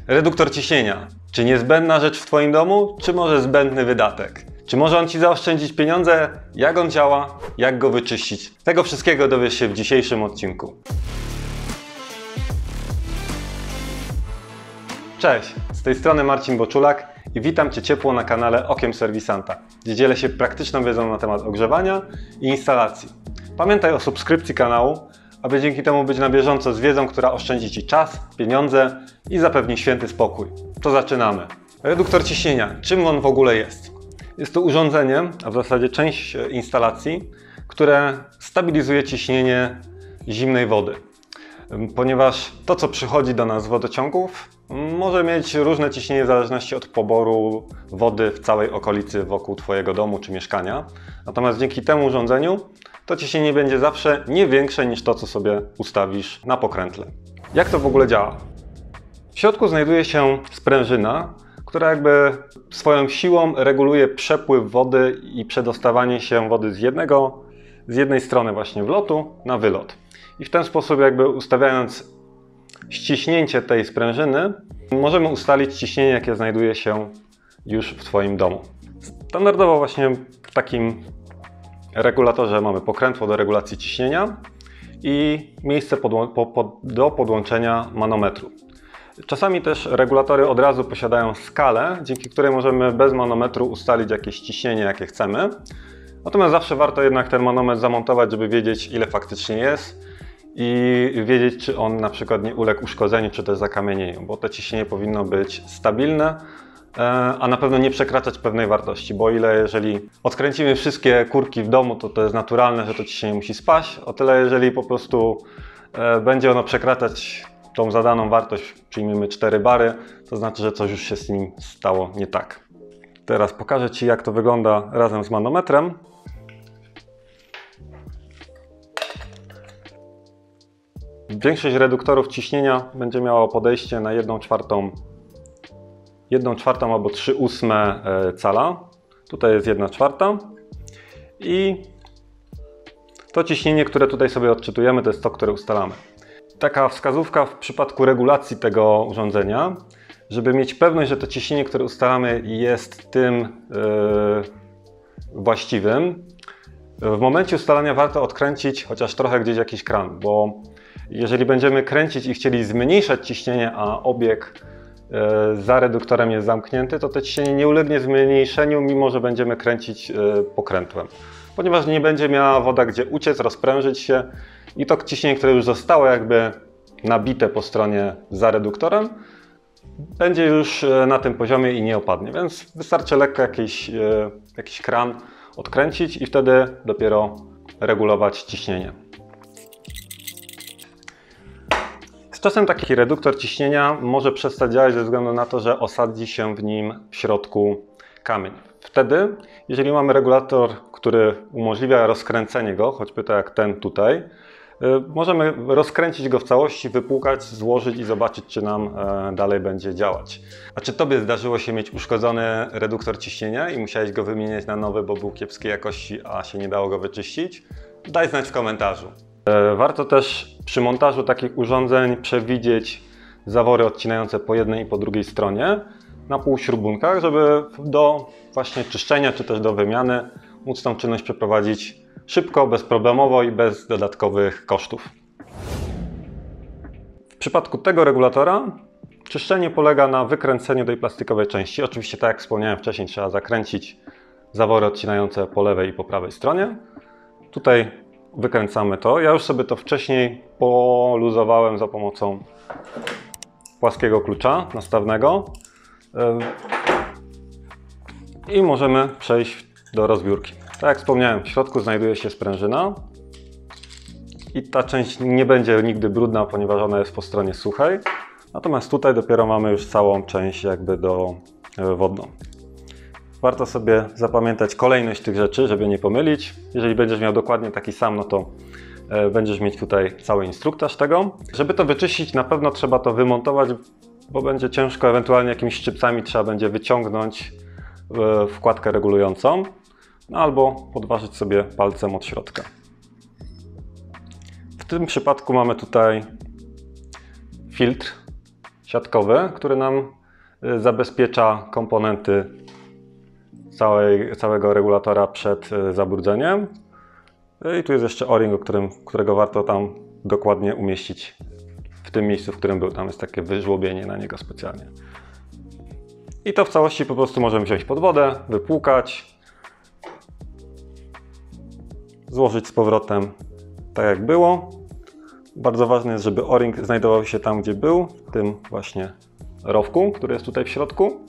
Reduktor ciśnienia. Czy niezbędna rzecz w Twoim domu, czy może zbędny wydatek? Czy może on Ci zaoszczędzić pieniądze? Jak on działa? Jak go wyczyścić? Tego wszystkiego dowiesz się w dzisiejszym odcinku. Cześć, z tej strony Marcin Boczulak i witam Cię ciepło na kanale Okiem Serwisanta, gdzie dzielę się praktyczną wiedzą na temat ogrzewania i instalacji. Pamiętaj o subskrypcji kanału, aby dzięki temu być na bieżąco z wiedzą, która oszczędzi Ci czas, pieniądze i zapewni święty spokój. To zaczynamy. Reduktor ciśnienia. Czym on w ogóle jest? Jest to urządzenie, a w zasadzie część instalacji, które stabilizuje ciśnienie zimnej wody. Ponieważ to, co przychodzi do nas z wodociągów, może mieć różne ciśnienie w zależności od poboru wody w całej okolicy wokół Twojego domu czy mieszkania. Natomiast dzięki temu urządzeniu to ciśnienie będzie zawsze nie większe niż to, co sobie ustawisz na pokrętle. Jak to w ogóle działa? W środku znajduje się sprężyna, która jakby swoją siłą reguluje przepływ wody i przedostawanie się wody z jednej strony właśnie wlotu na wylot. I w ten sposób jakby ustawiając ściśnięcie tej sprężyny, możemy ustalić ciśnienie, jakie znajduje się już w Twoim domu. Standardowo właśnie w takim regulatorze mamy pokrętło do regulacji ciśnienia i miejsce do podłączenia manometru. Czasami też regulatory od razu posiadają skalę, dzięki której możemy bez manometru ustalić jakieś ciśnienie, jakie chcemy. Natomiast zawsze warto jednak ten manometr zamontować, żeby wiedzieć, ile faktycznie jest i wiedzieć, czy on na przykład nie uległ uszkodzeniu, czy też zakamienieniu, bo to ciśnienie powinno być stabilne, a na pewno nie przekraczać pewnej wartości, bo jeżeli odkręcimy wszystkie kurki w domu, to jest naturalne, że to ciśnienie musi spaść, o tyle jeżeli po prostu będzie ono przekraczać tą zadaną wartość, przyjmijmy 4 bary, to znaczy, że coś już się z nim stało nie tak. Teraz pokażę Ci, jak to wygląda razem z manometrem. Większość reduktorów ciśnienia będzie miało podejście na 1/4 albo 3/8 cala. Tutaj jest 1/4 i to ciśnienie, które tutaj sobie odczytujemy, to jest to, które ustalamy. Taka wskazówka w przypadku regulacji tego urządzenia, żeby mieć pewność, że to ciśnienie, które ustalamy, jest tym właściwym. W momencie ustalania warto odkręcić chociaż trochę gdzieś jakiś kran, bo jeżeli będziemy kręcić i chcieli zmniejszać ciśnienie, a obieg za reduktorem jest zamknięty, to ciśnienie nie ulegnie zmniejszeniu, mimo że będziemy kręcić pokrętłem. Ponieważ nie będzie miała woda gdzie uciec, rozprężyć się i to ciśnienie, które już zostało jakby nabite po stronie za reduktorem, będzie już na tym poziomie i nie opadnie, więc wystarczy lekko jakiś kran odkręcić i wtedy dopiero regulować ciśnienie. Z czasem taki reduktor ciśnienia może przestać działać ze względu na to, że osadzi się w nim w środku kamień. Wtedy, jeżeli mamy regulator, który umożliwia rozkręcenie go, choćby tak jak ten tutaj, możemy rozkręcić go w całości, wypłukać, złożyć i zobaczyć, czy nam dalej będzie działać. A czy Tobie zdarzyło się mieć uszkodzony reduktor ciśnienia i musiałeś go wymieniać na nowy, bo był kiepskiej jakości, a się nie dało go wyczyścić? Daj znać w komentarzu. Warto też przy montażu takich urządzeń przewidzieć zawory odcinające po jednej i po drugiej stronie na półśrubunkach, żeby do właśnie czyszczenia czy też do wymiany móc tą czynność przeprowadzić szybko, bezproblemowo i bez dodatkowych kosztów. W przypadku tego regulatora czyszczenie polega na wykręceniu tej plastikowej części. Oczywiście, tak jak wspomniałem wcześniej, trzeba zakręcić zawory odcinające po lewej i po prawej stronie. Tutaj wykręcamy to. Ja już sobie to wcześniej poluzowałem za pomocą płaskiego klucza nastawnego i możemy przejść do rozbiórki. Tak jak wspomniałem, w środku znajduje się sprężyna i ta część nie będzie nigdy brudna, ponieważ ona jest po stronie suchej. Natomiast tutaj dopiero mamy już całą część jakby wodną. Warto sobie zapamiętać kolejność tych rzeczy, żeby nie pomylić. Jeżeli będziesz miał dokładnie taki sam, no to będziesz mieć tutaj cały instruktaż tego. Żeby to wyczyścić, na pewno trzeba to wymontować, bo będzie ciężko, ewentualnie jakimiś szczypcami trzeba będzie wyciągnąć wkładkę regulującą, no albo podważyć sobie palcem od środka. W tym przypadku mamy tutaj filtr siatkowy, który nam zabezpiecza komponenty całego regulatora przed zabrudzeniem. I tu jest jeszcze O-ring, którego warto tam dokładnie umieścić w tym miejscu, w którym był. Tam jest takie wyżłobienie na niego specjalnie. I to w całości po prostu możemy wziąć pod wodę, wypłukać, złożyć z powrotem tak jak było. Bardzo ważne jest, żeby O-ring znajdował się tam, gdzie był, w tym właśnie rowku, który jest tutaj w środku.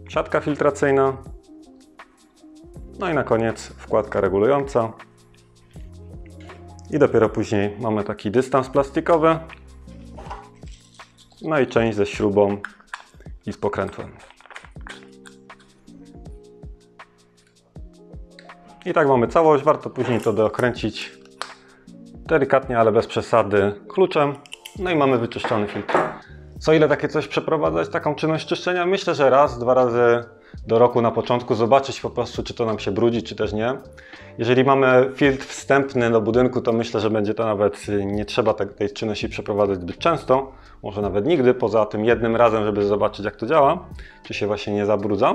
Siatka filtracyjna. No i na koniec wkładka regulująca. I dopiero później mamy taki dystans plastikowy. No i część ze śrubą i z pokrętłem. I tak mamy całość. Warto później to dokręcić delikatnie, ale bez przesady kluczem. No i mamy wyczyszczony filtr. Co ile takie coś przeprowadzać, taką czynność czyszczenia? Myślę, że raz, 2 razy do roku na początku zobaczyć po prostu, czy to nam się brudzi, czy też nie. Jeżeli mamy filtr wstępny do budynku, to myślę, że będzie to nawet nie trzeba tej czynności przeprowadzać zbyt często, może nawet nigdy, poza tym jednym razem, żeby zobaczyć, jak to działa, czy się właśnie nie zabrudza.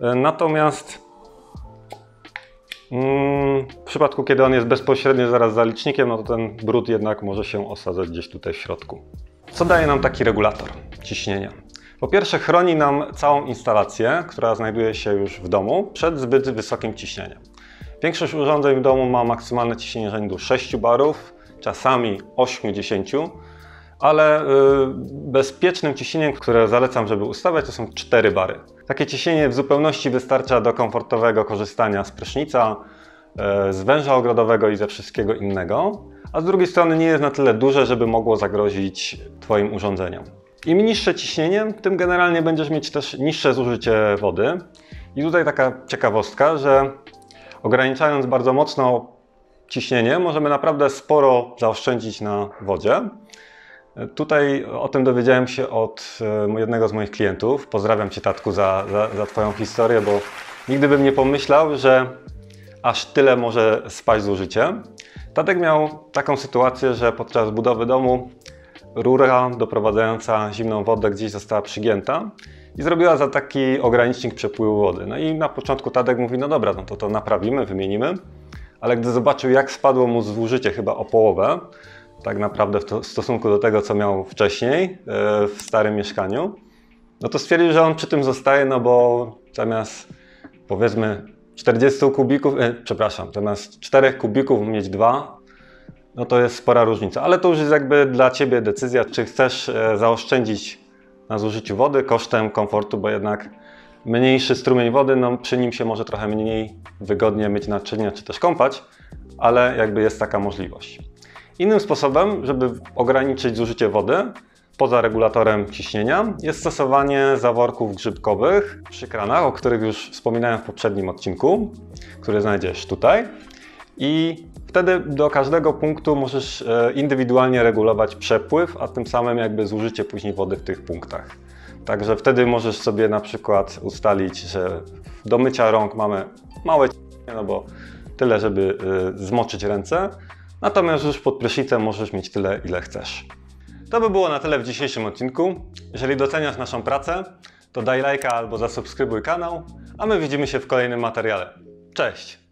Natomiast w przypadku, kiedy on jest bezpośrednio zaraz za licznikiem, no to ten brud jednak może się osadzać gdzieś tutaj w środku. Co daje nam taki regulator ciśnienia? Po pierwsze, chroni nam całą instalację, która znajduje się już w domu, przed zbyt wysokim ciśnieniem. Większość urządzeń w domu ma maksymalne ciśnienie rzędu 6 barów, czasami 8-10, ale bezpiecznym ciśnieniem, które zalecam, żeby ustawiać, to są 4 bary. Takie ciśnienie w zupełności wystarcza do komfortowego korzystania z prysznica, z węża ogrodowego i ze wszystkiego innego, a z drugiej strony nie jest na tyle duże, żeby mogło zagrozić Twoim urządzeniom. Im niższe ciśnienie, tym generalnie będziesz mieć też niższe zużycie wody. I tutaj taka ciekawostka, że ograniczając bardzo mocno ciśnienie, możemy naprawdę sporo zaoszczędzić na wodzie. Tutaj o tym dowiedziałem się od jednego z moich klientów. Pozdrawiam Cię, Tatku, za Twoją historię, bo nigdy bym nie pomyślał, że aż tyle może spaść zużycie. Tatek miał taką sytuację, że podczas budowy domu rura doprowadzająca zimną wodę gdzieś została przygięta i zrobiła za taki ogranicznik przepływu wody. No i na początku Tadek mówi, no dobra, no to naprawimy, wymienimy, ale gdy zobaczył, jak spadło mu zużycie chyba o połowę, tak naprawdę w stosunku do tego, co miał wcześniej w starym mieszkaniu, no to stwierdził, że on przy tym zostaje, no bo zamiast powiedzmy 40 kubików, zamiast 4 kubików mieć 2, no to jest spora różnica, ale to już jest jakby dla Ciebie decyzja, czy chcesz zaoszczędzić na zużyciu wody kosztem komfortu, bo jednak mniejszy strumień wody, no przy nim się może trochę mniej wygodnie myć naczynia, czy też kąpać, ale jakby jest taka możliwość. Innym sposobem, żeby ograniczyć zużycie wody, poza regulatorem ciśnienia, jest stosowanie zaworków grzybkowych przy kranach, o których już wspominałem w poprzednim odcinku, który znajdziesz tutaj. I wtedy do każdego punktu możesz indywidualnie regulować przepływ, a tym samym jakby zużycie później wody w tych punktach. Także wtedy możesz sobie na przykład ustalić, że do mycia rąk mamy małe ciśnienie, no bo tyle, żeby zmoczyć ręce, natomiast już pod prysznicem możesz mieć tyle, ile chcesz. To by było na tyle w dzisiejszym odcinku. Jeżeli doceniasz naszą pracę, to daj lajka albo zasubskrybuj kanał, a my widzimy się w kolejnym materiale. Cześć!